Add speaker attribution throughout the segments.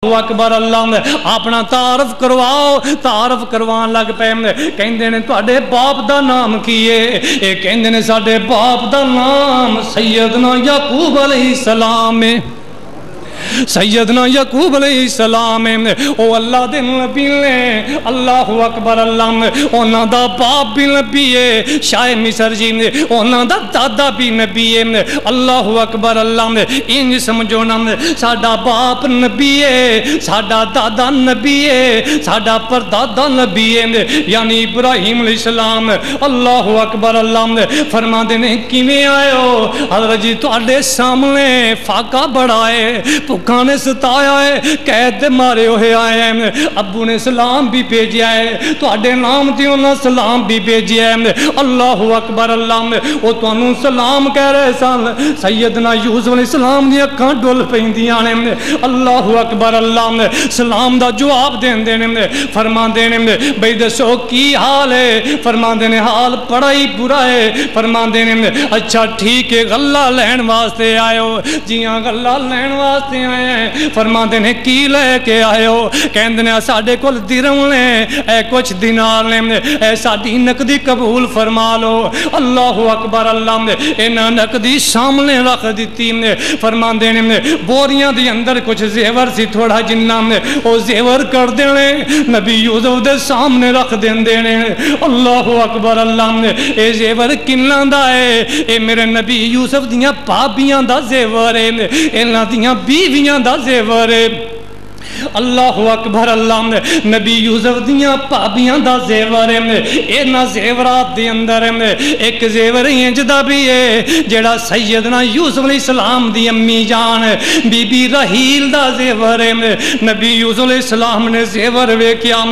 Speaker 1: اکبر اللہ اپنا تعارف کروان لگ پے کہندے نے تواڈے باپ دا نام کی ہے؟ اے کہندے نے ساڈے باپ دا نام سیدنا یعقوب علیہ السلام ہے۔ سیدنا یعقوب علیہ السلام او اللہ دے نبی نے اللہ اکبر اللہ انہاں دا باپ بھی نبی ہے شاہ مصر جی نے انہاں دا دادا بھی نبی ہے اللہ اکبر اللہ انج سمجھو نا ساڈا باپ نبی ہے ساڈا دادا نبی ہے ساڈا پردادا نبی ہے یعنی ابراہیم علیہ السلام اللہ اکبر اللہ فرماندے نے کیویں آئے ہو حضرت جی تواڈے سامنے فاقہ بڑا ہے بھکھاں نے ستایا ہے قید مارے ہوئے آئے ہیں ابو نے سلام بھی بھیجیا ہے تواڈے نام تے انہاں سلام بھی بھیجیا ہے اللہ اکبر اللہ او تانوں سلام کہہ رہے سن سیدنا یوسف علیہ السلام دی اکھاں ڈول پیندیاں نے اللہ اکبر اللہ سلام دا جواب دیندے نے فرماندے نے بھئی دسو کی حال ہے فرماندے نے حال بڑا ہی برا ہے فرماندے نے اچھا ٹھیک ہے غلہ لین واسطے آئے ہو جی ہاں غلہ لین واسطے آئے ہیں فرماندے نے کی لے کے آئے ہو کہندے نے ساڈے کول درہم نے اے کچھ دینار نے اے ساڈی نقدی قبول فرما لو اللہ اکبر اللہ انہاں نقدی سامنے رکھ دتی فرماندے نے بوریاں دے اندر کچھ زیور سی تھوڑا جنہ او زیور کر دینے نبی یوسف دے سامنے رکھ دیندے نے اللہ اکبر اللہ اے زیور کناں دا ہے اے میرے نبی یوسف دیاں پابیاں دا زیور ہے انہاں دیاں بیویاں دا زیور ہے اللہ اکبر اللہ نبی یوسف دیاں پابیاں دا زیور ہے اینا زیورات دے اندر ہے ایک زیور انج دا بھی ہے جڑا سیدنا یوسف علیہ السلام دی امی جان بی بی رحیل دا زیور ہے نبی یوسف علیہ السلام نے زیور ویکھیا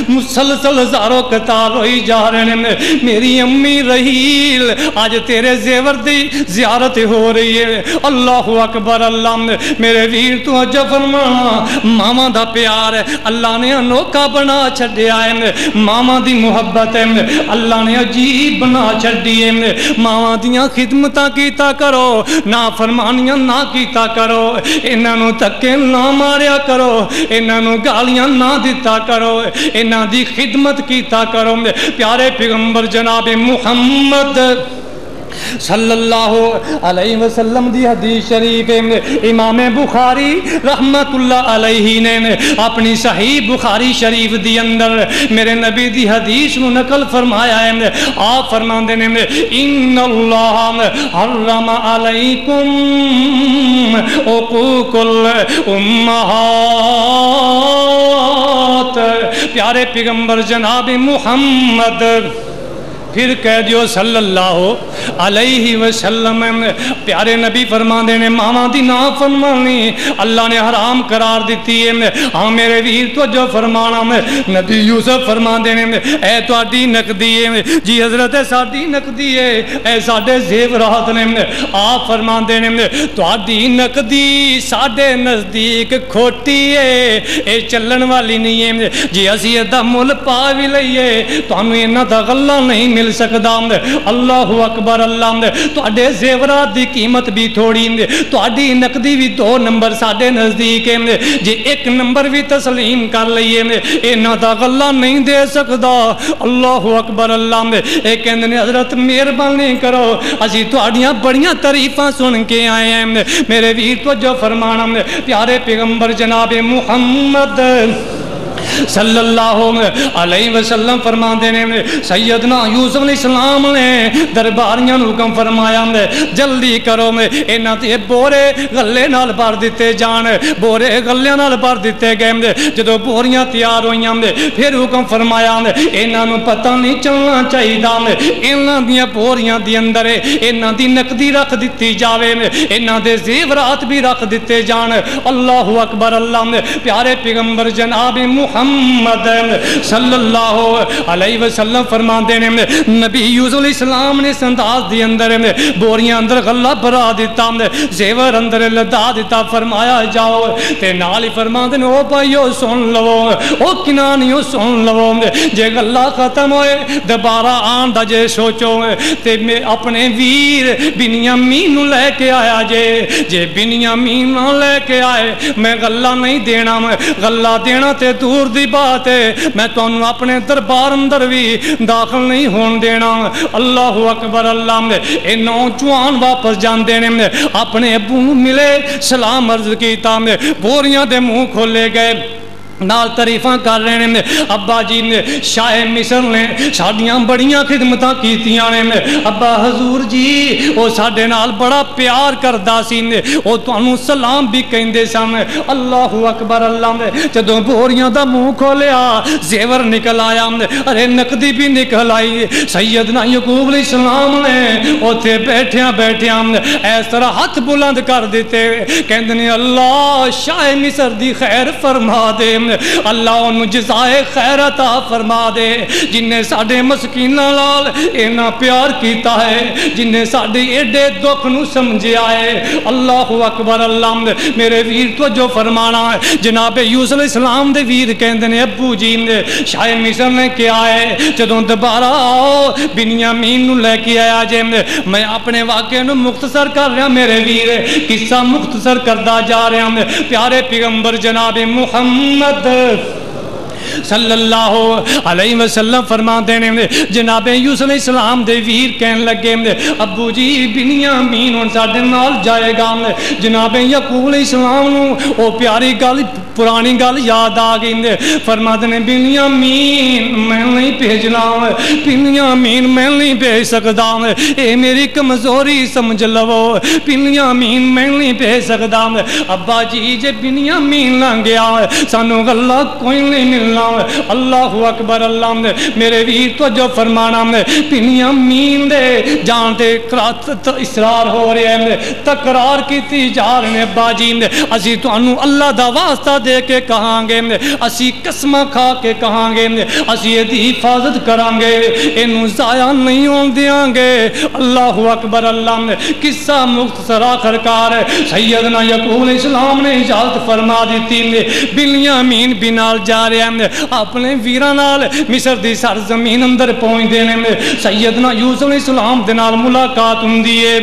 Speaker 1: مسلسل ہزاروں قتال ہوئی جا رہے ہیں میری امی رحیل آج تیرے زیور دی زیارت ہو رہی ہے اللہ اکبر اللہ میرے ویر تو اج فرمانا ماما دا پیار ہے اللہ نے انوکھا بنا چھڑیا ہے ماما دی محبت ہے اللہ نے عجیب بنا چھڑی ہے ماما دیاں خدمتاں کیتا کرو نافرمانیاں نہ کیتا کرو انہاں نوں تکے نہ ماریا کرو انہاں نوں گالیاں نہ دیتا کرو انہاں دی خدمت کیتا کرو پیارے پیغمبر جناب محمد صلی اللہ علیہ وسلم دی حدیث شریف امام بخاری رحمت اللہ علیہ نے اپنی صحیح بخاری شریف دی اندر میرے نبی دی حدیث نو نقل فرمایا ہے آپ فرماندے نے ان اللہ حرم علیکم حقوق الامہات پیارے پیغمبر جناب محمد پھر کہہ دیو صلی اللہ علیہ وسلم پیارے نبی فرماندے نے ماما دی نافرمانی اللہ نے حرام قرار دیتی ہے ہاں میرے ویر تو جو فرمانا نبی یوسف فرماندے نے اے تواڈی نقدی ہے جی حضرت ساڈی نقدی ہے اے ساڈے زیورات نے آپ فرماندے نے تواڈی نقدی ساڈے نزدیک کھوٹی ہے اے چلن والی نہیں ہے جی اسی دا مل پا بھی لئیے تانوں انہاں دا غلہ نہیں مل سکدا اللہ اکبر اللہ تواڈے زیورات دی قیمت بھی تھوڑی تواڈی نقدی بھی 2 نمبر ساڈے نزدیک ہے جی 1 نمبر بھی تسلیم کر لئیے انہاں دا غلہ نہیں دے سکدا اللہ اکبر اللہ اے کہندے نے حضرت مہربانی کرو اسی تواڈیاں بڑیاں تعریفاں سن کے آئے ہیں میرے ویر تو جو فرمانا پیارے پیغمبر جناب محمد صلی اللہ علیہ وسلم فرماندے نے سیدنا یوسف علیہ السلام نے درباریاں نوں حکم فرمایا جلدی کرو انہاں تے بورے غلے نال بھر دتے جان بورے غلیاں نال بھر دتے گئے جدوں بوریاں تیار ہوئیاں پھر حکم فرمایا انہاں نوں پتہ نہیں چلنا چاہیے انہاں دیاں بوریاں دے اندر انہاں دی نقدی رکھ دتی جاوے انہاں دے زیورات بھی رکھ دتے جان اللہ اکبر اللہ پیارے پیغمبر جناب محمد صلی اللہ علیہ وسلم فرماندے نے نبی یوسف علیہ السلام نے اس انداز دی اندر بوریاں اندر غلہ بھرا دیتا زیور اندر لدا دیتا فرمایا جاؤ تے نال ہی فرماندے نے او بھائیو سن لو او کنانیو سن لو جے غلہ ختم ہوئے دوبارہ آن دا جے سوچو تے میں اپنے ویر بنیامین نو لے کے آیا جے بنیامین نو لے کے آئے میں غلہ نہیں دینا غلہ دینا تے دور دی بات ہے میں تو انہوں اپنے دربار اندر بھی داخل نہیں ہون دینا اللہ اکبر اللہ اے نوجوان واپس جان دینے اپنے ابو ملے سلام عرض کیتا بوریاں دے منہ کھولے گئے نال تعریفاں کر رہے ہیں ابا جی نے شاہ مصر نے ساڈیاں بڑیاں خدمتاں کیتیاں نے ابا حضور جی وہ ساڈے نال بڑا پیار کردا سی وہ تانوں سلام بھی کہندے سن اللہ اکبر اللہ جدوں بوریاں دا منہ کھولیا زیور نکل آیا ارے نقدی بھی نکل آئی سیدنا یعقوب علیہ السلام نے اوتھے بیٹھیاں اس طرح ہاتھ بلند کر دیتے کہندے نے اللہ شاہ مصر دی خیر فرما دے اللہ انہوں جزائے خیر عطا فرما دے جن نے ساڑھے مسکینہ لال اینا پیار کیتا ہے جن نے ساڑھے ایڈے دکھ نو سمجھے آئے اللہ اکبر اللہ میرے ویر تو جو فرمانا ہے جناب یوسف علیہ السلام دے ویر کہندے نے ابو جی نے شاہ مصر نے کیا ہے جدوں دوبارہ آؤ بنیامین نو لے کے آیا جے میں اپنے واقعے نو مختصر کر رہا میرے ویر قصہ مختصر کردہ جا رہا پیارے پیغمبر جناب محمد صلی اللہ علیہ وسلم فرما دینے جناب یوسف علیہ السلام دے ویر کہن لگے ابو جی بنیامین ان ساڑھے نال جائے گا جناب یعقوب علیہ السلام نو او پیاری گل پرانی گل یاد آ گئی فرما دینے بنیامین میں نہیں بھیجنا بنیامین میں نہیں بھیج سکتا اے میری کمزوری سمجھ لو بنیامین میں نہیں بھیج سکتا ابا جی جے بنیامین نہ گیا سانو غلہ کوئی نہیں ملنا اللہ اکبر اللہ میرے ویر تو جو فرمانا بنیامین دے جان دے اسرار ہو رہے ہیں تقرار کیتی جا رہے ہیں ابا جی اسی تو انہوں اللہ دا واسطہ دے کے کہاں گے اسی قسمہ کھا کے کہاں گے اسی یہ دی حفاظت کران گے انہوں ضائع نہیں ہون دیاں گے اللہ اکبر اللہ قصہ مختصر آخرکار سیدنا یعقوب علیہ السلام نے اجازت فرما دیتی بنیامین بنال جا رہے ہیں اپنے ویرانال مصر دی سرزمین اندر پہنچ دینے میں سیدنا یوسف علیہ السلام دے نال ملاقات ہوندی ہے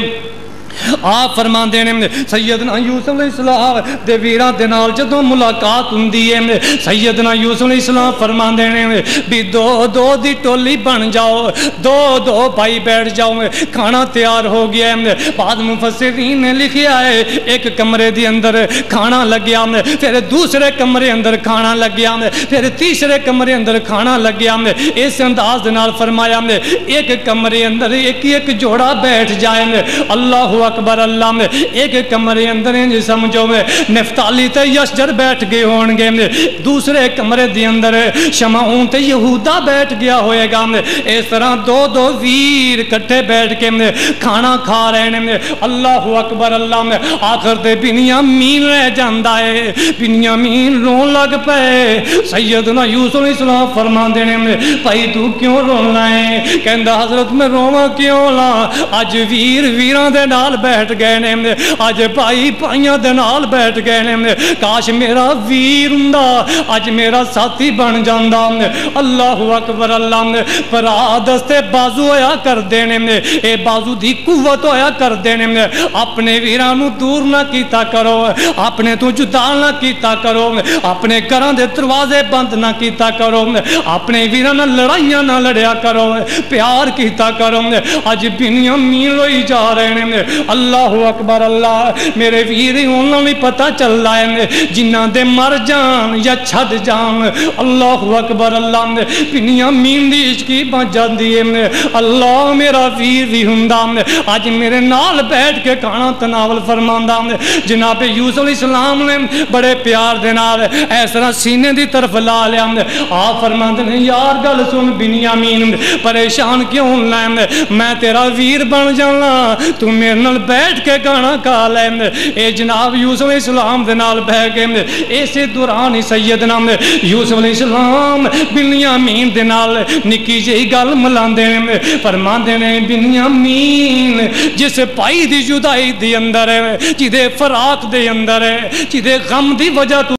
Speaker 1: آپ فرمان دینے میں سیدنا یوسف علیہ السلام دے ویران دے نال جدوں ملاقات ہوندی ہے سیدنا یوسف علیہ السلام فرمان دینے میں بھی دو دی ٹولی بن جاؤ دو بھائی بیٹھ جاؤ کھانا تیار ہو گیا ہے بعد مفسرین نے لکھیا ہے ایک کمرے دی اندر کھانا لگیا پھر دوسرے کمرے اندر کھانا لگیا پھر تیسرے کمرے اندر کھانا لگیا اس انداز دے نال فرمایا ایک کمرے اندر ایک جوڑا بیٹھ جائیں اللہ اکبر اللہ میں ایک کمرے اندر جی سمجھو میں نفتالی تے یشجر بیٹھ گئے ہون گے دوسرے کمرے دی اندر شمعون تے یہودا بیٹھ گیا ہوئے گا اس طرح دو ویر کٹھے بیٹھ کے کھانا کھا رہے ہیں اللہ اکبر اللہ میں آخر تے بنیامین رہ جاندہ ہے بنیامین رون لگ پے سیدنا یوسف علیہ السلام فرمان دینے میں بھائی تو کیوں رونا ہے کہندہ حضرت میں روما کیوں لا آج ویران دے نال بیٹھ گئے نے آج بھائی بھائیاں دے نال بیٹھ گئے نے کاش میرا ویر ہوندا آج میرا ساتھی بن جاندا اللہ اکبر اللہ پر دستے بازو ہویا کر دینے اے بازو دی قوت ہویا کر دینے اپنے ویران نو دور نہ کیتا کرو اپنے تو جدا نہ کیتا کرو اپنے گھراں دے دروازے بند نہ کیتا کرو اپنے ویران نال لڑائیاں نہ لڑیا کرو پیار کیتا کرو اج بنیامین لوئی جا رہے ہیں اللہ اکبر اللہ میرے ویری انہوں نے پتہ چل رہا ہے جنہ دے مر جان یا چھد جان اللہ اکبر اللہ بنیامین دی عشقی بن جاندی ہے اللہ میرا ویر بھی ہوندا اج میرے نال بیٹھ کے کھانا تناول فرماندا جناب یوسف علیہ السلام نے بڑے پیار دے نال اس طرح سینے دی طرف لا لیا آپ فرماندے نے یار گل سن بنیامین پریشان کیوں ہونا میں تیرا ویر بن جانا تو میرے نال بیٹھ کے گانا گا لین اے جناب یوسف علیہ السلام دے نال بہ کے اسی دوران ہی سیدنا یوسف علیہ السلام بنیامین دے نال نکی جی گل ملاندے نے فرماندے نے بنیامین جس پائی دی جدائی دی اندر ہے جدے فراق دے اندر ہے جدے غم دی وجہ تو